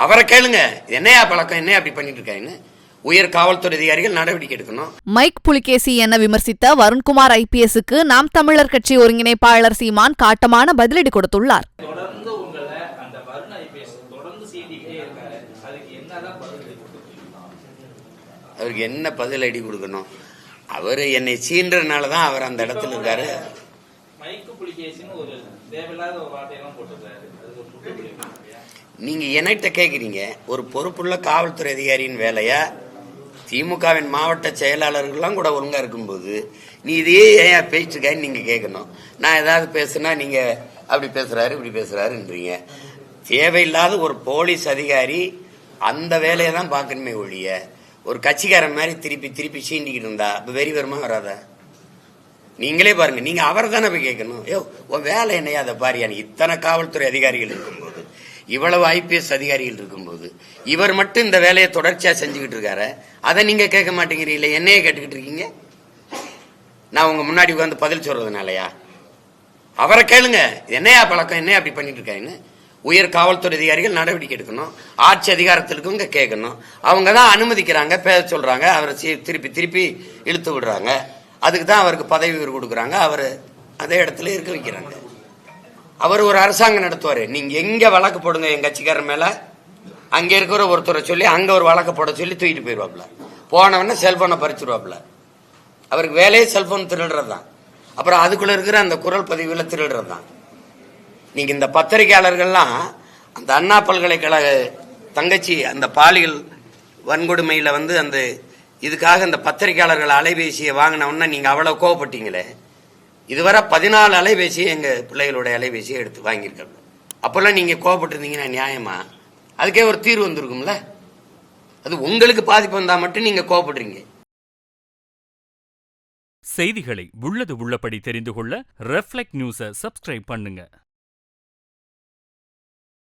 அவரை கேளுங்க, என்னையா பழக்கம், என்னையா அப்படி பண்ணிட்டு இருக்காருன்னு. உயர் காவல்துறை அதிகாரிகள் நடவடிக்கை எடுக்கணும். மைக் புலிகேசி என விமர்சித்த வருண்குமார் ஐபிஎஸ்க்கு நாம் தமிழர் கட்சி ஒருங்கிணைப்பாளர் சீமான் காட்டமான பதிலடி கொடுத்துள்ளார். அவருக்கு என்ன பதிலடி கொடுக்கணும்? அவரு என்னை சீன்றதுனாலதான் அவர் அந்த இடத்துல இருக்காரு. நீங்க என்கிட்ட கேக்குறீங்க, ஒரு பொறுப்புள்ள காவல்துறை அதிகாரியின் வேலையா? திமுகவின் மாவட்ட செயலாளர்கள்லாம் கூட ஒழுங்கா இருக்கும்போது நீ இதையே ஏன் பேசிட்டுருக்கான்னு நீங்க கேட்கணும். நான் ஏதாவது பேசுனா நீங்க அப்படி பேசுறாரு இப்படி பேசுறாருன்றீங்க. தேவையில்லாத ஒரு போலீஸ் அதிகாரி அந்த வேலையை தான் பார்க்கணுமே ஒழிய ஒரு கட்சிக்காரன் மாதிரி திருப்பி திருப்பி சீண்டிக்கிட்டு இருந்தா அப்ப வெறி வருமா வராதா? நீங்களே பாருங்க, நீங்க அவரை தானே போய் கேட்கணும். யோ உன் வேலை என்னையா அதை பாரியான்னு. இத்தனை காவல்துறை அதிகாரிகள் இருக்கும்போது, இவ்வளவு ஐபிஎஸ் அதிகாரிகள் இருக்கும்போது இவர் மட்டும் இந்த வேலையை தொடர்ச்சியா செஞ்சுக்கிட்டு இருக்காரு. அதை நீங்க கேட்க மாட்டேங்கிறீங்களே, என்னையே கேட்டுக்கிட்டு இருக்கீங்க. நான் உங்க முன்னாடி உட்காந்து பதில் சொல்றதுனாலயா? அவரை கேளுங்க, என்னையா பழக்கம், என்னையா அப்படி பண்ணிட்டு இருக்காருன்னு. உயர் காவல்துறை அதிகாரிகள் நடவடிக்கை எடுக்கணும். ஆட்சி அதிகாரத்திற்கு கேட்கணும். அவங்க தான் அனுமதிக்கிறாங்க, பேச சொல்றாங்க, அவரை திருப்பி திருப்பி இழுத்து விடுறாங்க. அதுக்கு தான் அவருக்கு பதவி உயர்வு கொடுக்குறாங்க, அவர் அதே இடத்துல இருக்க வைக்கிறாங்க. அவர் ஒரு அரசாங்கம் நடத்துவாரு. நீங்க எங்க வழக்கு போடுங்க எங்க கட்சிக்காரர் மேல, அங்க இருக்கிற ஒருத்தரை சொல்லி அங்க ஒரு வழக்கு போட சொல்லி தூக்கிட்டு போயிடுவாப்ல. போனவன செல்போனை பறிச்சுடுவாப்ல. அவருக்கு வேலையே செல்போன் திருடுறதுதான். அப்புறம் அதுக்குள்ள இருக்கிற அந்த குரல் பதிவுகளை திருடுறதுதான். நீங்க இந்த பத்திரிகையாளர்கள்லாம் அந்த அண்ணா பல்கலைக்கழக தங்கச்சி அந்த பாலியல் வன்கொடுமையில அந்த இதுக்காக அந்த பத்திரிகையாளர்கள் அலைபேசியை வாங்கினவுன்னா நீங்க அவ்வளவு கோவப்பட்டீங்களே. இதுவரை 14 அலைபேசியை எங்க பிள்ளைகளுடைய அலைபேசியை எடுத்து வாங்கியிருக்காங்க. அப்பெல்லாம் நீங்க கோவப்பட்டிருந்தீங்கன்னா நியாயமா? அதுக்கே ஒரு தீர்வு வந்திருக்கும்ல. அது உங்களுக்கு பாதிப்பு வந்தா மட்டும் நீங்க கோவப்படுறீங்க. செய்திகளை உள்ளது உள்ளபடி தெரிந்து கொள்ள ரெஃப்ளெக்ட் நியூஸை சப்ஸ்கிரைப் பண்ணுங்க.